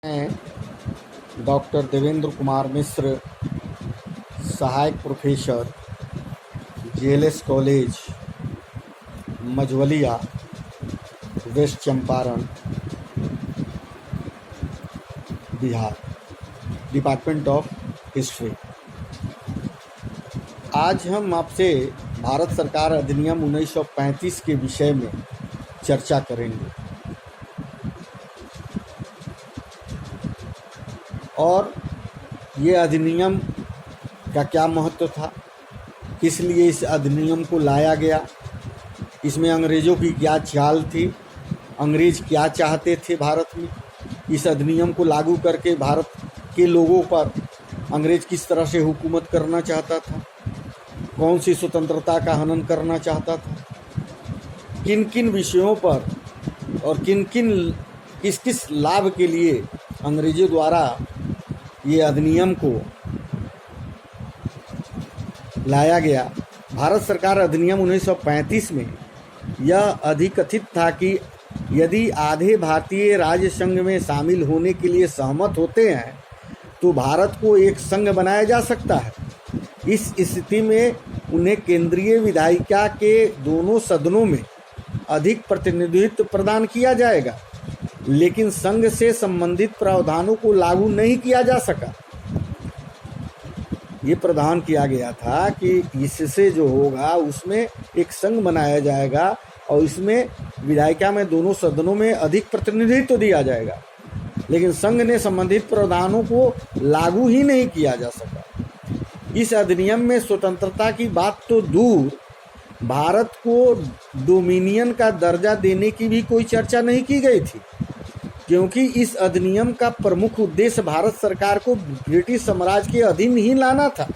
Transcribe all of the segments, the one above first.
मैं डॉक्टर देवेंद्र कुमार मिश्र, सहायक professor, JLS college Majhaulia, west Champaran, Bihar, department of history. आज हम आपसे भारत सरकार अधिनियम 1935 के विषय में चर्चा करेंगे और ये अधिनियम का क्या महत्व था, किस लिए इस अधिनियम को लाया गया, इसमें अंग्रेज़ों की क्या चाल थी, अंग्रेज़ क्या चाहते थे भारत में, इस अधिनियम को लागू करके भारत के लोगों पर अंग्रेज़ किस तरह से हुकूमत करना चाहता था, कौन सी स्वतंत्रता का हनन करना चाहता था, किन किन विषयों पर और किस किस लाभ के लिए अंग्रेज़ों द्वारा ये अधिनियम को लाया गया। भारत सरकार अधिनियम 1935 में यह अधिकथित था कि यदि आधे भारतीय राज्य संघ में शामिल होने के लिए सहमत होते हैं तो भारत को एक संघ बनाया जा सकता है। इस स्थिति में उन्हें केंद्रीय विधायिका के दोनों सदनों में अधिक प्रतिनिधित्व प्रदान किया जाएगा, लेकिन संघ से संबंधित प्रावधानों को लागू नहीं किया जा सका। ये प्रावधान किया गया था कि इससे जो होगा उसमें एक संघ बनाया जाएगा और इसमें विधायिका में दोनों सदनों में अधिक प्रतिनिधित्व दिया जाएगा, लेकिन संघ ने संबंधित प्रावधानों को लागू ही नहीं किया जा सका। इस अधिनियम में स्वतंत्रता की बात तो दूर, भारत को डोमिनियन का दर्जा देने की भी कोई चर्चा नहीं की गई थी, क्योंकि इस अधिनियम का प्रमुख उद्देश्य भारत सरकार को ब्रिटिश साम्राज्य के अधीन ही लाना था।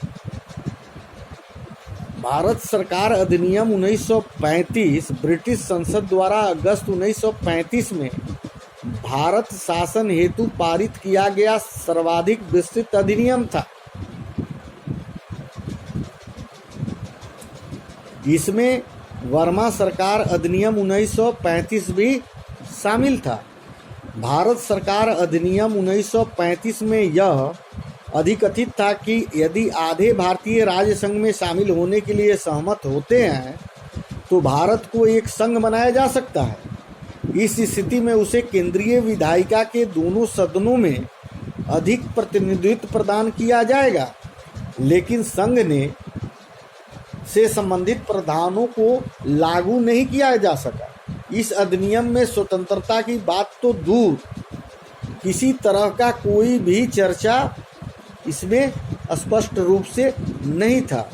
भारत सरकार अधिनियम 1935 ब्रिटिश संसद द्वारा अगस्त 1935 में भारत शासन हेतु पारित किया गया सर्वाधिक विस्तृत अधिनियम था। इसमें वर्मा सरकार अधिनियम 1935 भी शामिल था। भारत सरकार अधिनियम 1935 में यह अधिकथित था कि यदि आधे भारतीय राज्य संघ में शामिल होने के लिए सहमत होते हैं तो भारत को एक संघ बनाया जा सकता है। इस स्थिति में उसे केंद्रीय विधायिका के दोनों सदनों में अधिक प्रतिनिधित्व प्रदान किया जाएगा, लेकिन संघ ने से संबंधित प्रावधानों को लागू नहीं किया जा सका। इस अधिनियम में स्वतंत्रता की बात तो दूर, किसी तरह का कोई भी चर्चा इसमें स्पष्ट रूप से नहीं था।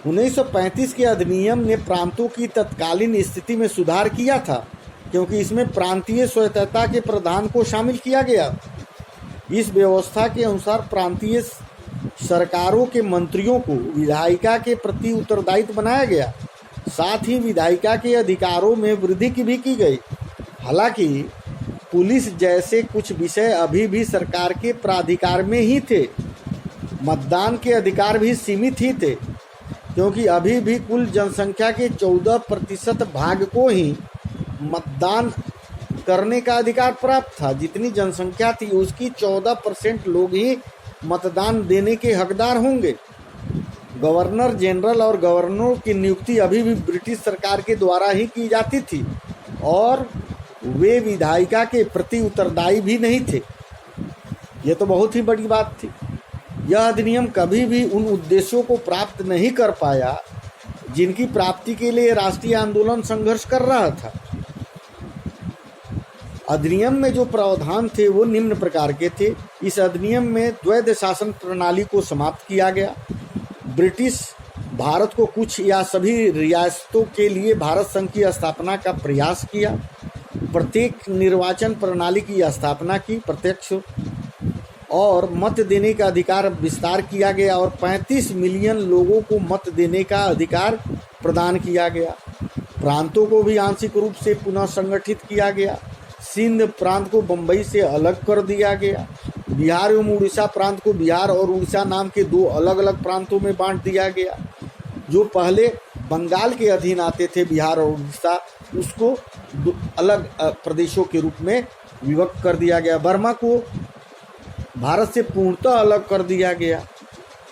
1935 के अधिनियम ने प्रांतों की तत्कालीन स्थिति में सुधार किया था, क्योंकि इसमें प्रांतीय स्वायत्तता के प्रावधान को शामिल किया गया। इस व्यवस्था के अनुसार प्रांतीय सरकारों के मंत्रियों को विधायिका के प्रति उत्तरदायित्व बनाया गया, साथ ही विधायिका के अधिकारों में वृद्धि भी की गई। हालांकि पुलिस जैसे कुछ विषय अभी भी सरकार के प्राधिकार में ही थे। मतदान के अधिकार भी सीमित ही थे, क्योंकि अभी भी कुल जनसंख्या के 14% भाग को ही मतदान करने का अधिकार प्राप्त था। जितनी जनसंख्या थी उसकी 14% लोग ही मतदान देने के हकदार होंगे। गवर्नर जनरल और गवर्नरों की नियुक्ति अभी भी ब्रिटिश सरकार के द्वारा ही की जाती थी और वे विधायिका के प्रति उत्तरदायी भी नहीं थे। यह तो बहुत ही बड़ी बात थी। यह अधिनियम कभी भी उन उद्देश्यों को प्राप्त नहीं कर पाया जिनकी प्राप्ति के लिए राष्ट्रीय आंदोलन संघर्ष कर रहा था। अधिनियम में जो प्रावधान थे वो निम्न प्रकार के थे। इस अधिनियम में द्वैध शासन प्रणाली को समाप्त किया गया। ब्रिटिश भारत को कुछ या सभी रियासतों के लिए भारत संघ की स्थापना का प्रयास किया। प्रत्येक निर्वाचन प्रणाली की स्थापना की, प्रत्यक्ष और मत देने का अधिकार विस्तार किया गया और 35 मिलियन लोगों को मत देने का अधिकार प्रदान किया गया। प्रांतों को भी आंशिक रूप से पुनः संगठित किया गया। सिंध प्रांत को बम्बई से अलग कर दिया गया। बिहार एवं उड़ीसा प्रांत को बिहार और उड़ीसा नाम के दो अलग अलग प्रांतों में बांट दिया गया। जो पहले बंगाल के अधीन आते थे, बिहार और उड़ीसा, उसको अलग प्रदेशों के रूप में विभक्त कर दिया गया, बर्मा को भारत से पूर्णतः अलग कर दिया गया,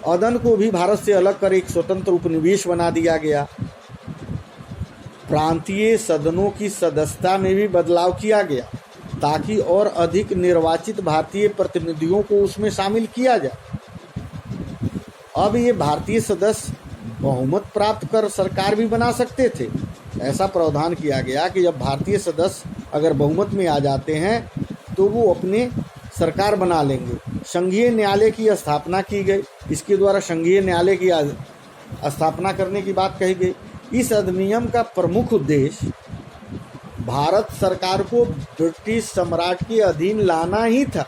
अदन को भी भारत से अलग कर एक स्वतंत्र उपनिवेश बना दिया गया, प्रांतीय सदनों की सदस्यता में भी बदलाव किया गया ताकि और अधिक निर्वाचित भारतीय प्रतिनिधियों को उसमें शामिल किया जाए। अब ये भारतीय सदस्य बहुमत प्राप्त कर सरकार भी बना सकते थे। ऐसा प्रावधान किया गया कि जब भारतीय सदस्य अगर बहुमत में आ जाते हैं तो वो अपने सरकार बना लेंगे। संघीय न्यायालय की स्थापना की गई, इसके द्वारा संघीय न्यायालय की स्थापना करने की बात कही गई। इस अधिनियम का प्रमुख उद्देश्य भारत सरकार को ब्रिटिश सम्राट के अधीन लाना ही था।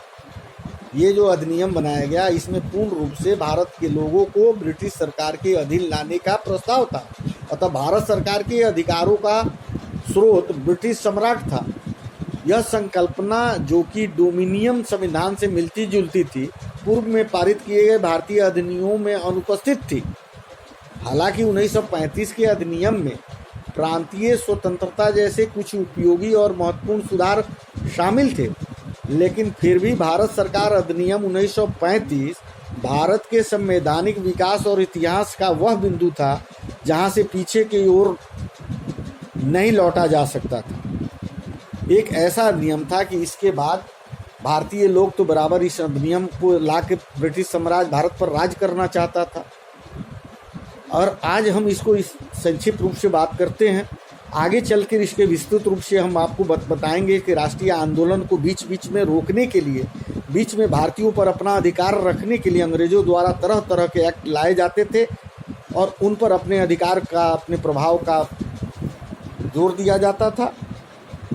ये जो अधिनियम बनाया गया इसमें पूर्ण रूप से भारत के लोगों को ब्रिटिश सरकार के अधीन लाने का प्रस्ताव था। अतः भारत सरकार के अधिकारों का स्रोत ब्रिटिश सम्राट था। यह संकल्पना, जो कि डोमिनियन संविधान से मिलती जुलती थी, पूर्व में पारित किए गए भारतीय अधिनियमों में अनुपस्थित थी। हालांकि 1935 के अधिनियम में प्रांतीय स्वतंत्रता जैसे कुछ उपयोगी और महत्वपूर्ण सुधार शामिल थे, लेकिन फिर भी भारत सरकार अधिनियम 1935 भारत के संवैधानिक विकास और इतिहास का वह बिंदु था जहां से पीछे की ओर नहीं लौटा जा सकता था। एक ऐसा अधिनियम था कि इसके बाद भारतीय लोग तो बराबर इस अधिनियम को लाके ब्रिटिश साम्राज्य भारत पर राज करना चाहता था। और आज हम इसको इस संक्षिप्त रूप से बात करते हैं। आगे चलकर इसके विस्तृत रूप से हम आपको बताएंगे कि राष्ट्रीय आंदोलन को बीच बीच में रोकने के लिए, बीच में भारतीयों पर अपना अधिकार रखने के लिए अंग्रेजों द्वारा तरह तरह के एक्ट लाए जाते थे और उन पर अपने अधिकार का, अपने प्रभाव का जोर दिया जाता था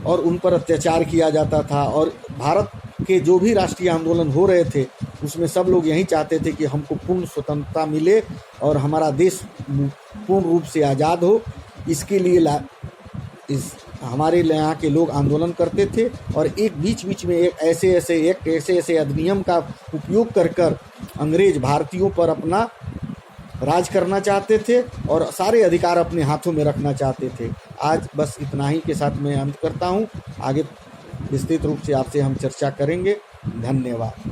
और उन पर अत्याचार किया जाता था। और भारत के जो भी राष्ट्रीय आंदोलन हो रहे थे उसमें सब लोग यही चाहते थे कि हमको पूर्ण स्वतंत्रता मिले और हमारा देश पूर्ण रूप से आज़ाद हो। इसके लिए हमारे यहाँ के लोग आंदोलन करते थे और एक बीच बीच में एक ऐसे अधिनियम का उपयोग कर अंग्रेज भारतीयों पर अपना राज करना चाहते थे और सारे अधिकार अपने हाथों में रखना चाहते थे। आज बस इतना ही के साथ मैं अंत करता हूँ। आगे विस्तृत रूप से आपसे हम चर्चा करेंगे। धन्यवाद।